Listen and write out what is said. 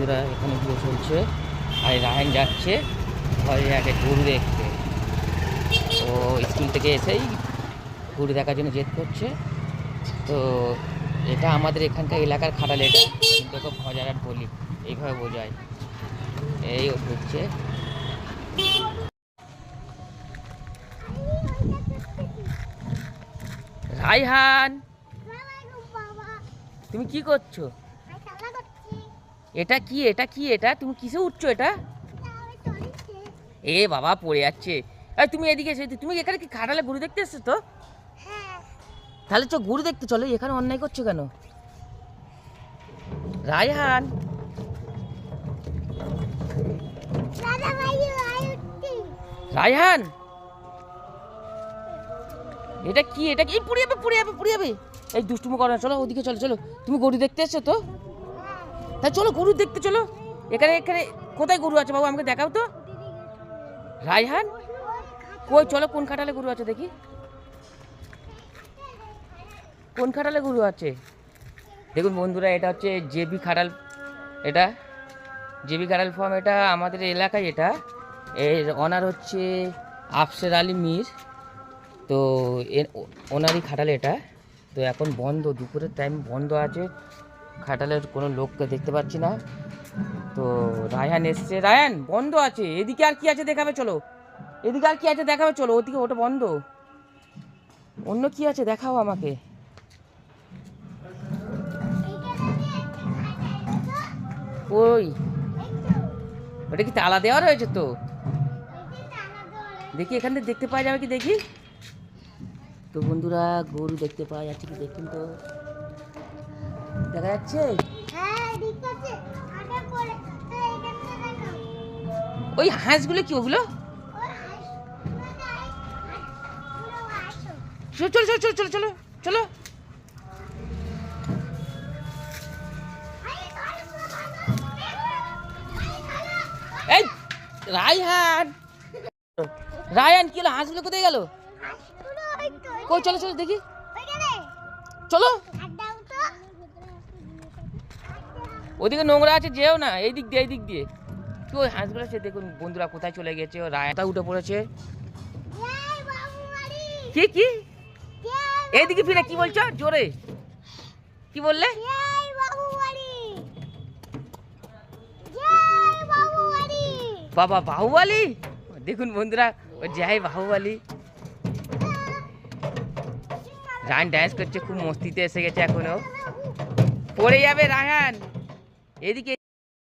বন্ধুরা এখানে গিয়ে চলছে, আর রায়হান যাচ্ছে ঘরে আগে গরু দেখতে। ও স্কুল থেকে এসেই গরু দেখার জন্য জেদ করছে। তো এটা আমাদের এখানকার এলাকার খাটাল, এটা কিন্তু ওকে ভজারাট বলি, এইভাবে বোঝায়। এই ও ঢুকছে। রায়হান, তুমি কি করছো? এটা কি, এটা কি, এটা তুমি কিসে উঠছো? এটা এ বাবা পড়ে যাচ্ছে। এই তুমি এদিকে এসে, তুমি এখানে কি খাটালে গরু দেখতে এসছো? তো তাহলে চো গরু দেখতে চলো, এখানে অন্যায় করছো কেন? রায়হান, রায়হান, এটা কি, এটা কি? পুড়ে যাবে, পুড়ে যাবে, পুড়ে যাবে। এই দুষ্টুমি করো না, চলো ওদিকে চলো। চলো, তুমি গরু দেখতে এসছো তো? তাই চলো গরু দেখতে চলো। এখানে এখানে কোথায় গরু আছে বাবু, আমাকে দেখাও তো। রায়হান কই, চলো কোন খাটালে গরু আছে দেখি, কোন খাটালে গরু আছে। দেখুন বন্ধুরা, এটা হচ্ছে জেবি খাটাল, এটা জেবি খাটাল ফার্ম, এটা আমাদের এলাকায়। এটা এর অনার হচ্ছে আফসর আলী মীর। তো ওনারই খাটাল এটা। তো এখন বন্ধ, দুপুরের টাইম বন্ধ আছে, খাটালের কোনো লোককে দেখতে পাচ্ছি না। তো রায়হান এসছে, রায়হান বন্ধ আছে, এদিকে আর কি আছে দেখাবে চলো, এদিকে আর কি আছে দেখাবে চলো, ওদিকে ওটা বন্ধ, অন্য কি আছে দেখাও আমাকে। ওই ওটা কি তালা দেওয়া রয়েছে? তো দেখি এখান থেকে দেখতে পাওয়া যাবে কি দেখি। তো বন্ধুরা গরু দেখতে পাওয়া যাচ্ছে কি দেখুন তো, দেখা যাচ্ছে? ওই হাঁসগুলো কি, ওগুলো? চলো চলো চলো চলো চলো চলো। এই রায়হান, রায়হান কি হলো, হাঁসগুলো কোথায় গেল? কই, চলো চলো দেখি, চলো। ওদিকে নোংরা আছে, যেও না, এই দিক দিয়ে, এই দিক দিয়ে। কি ওই হাঁসগুলো সে দেখুন বন্ধুরা কোথায় চলে গেছে, ও রায়তা উঠে পড়েছে। কি কি, এইদিকে ফিরে কি বলছো জোরে, কি বললে? বাবা বাহুবলী, দেখুন বন্ধুরা ও জয় বাহুবলী। রায়হান ডান্স করছে, খুব মস্তিতে এসে গেছে, এখনো পড়ে যাবে রায়হান। এদিকে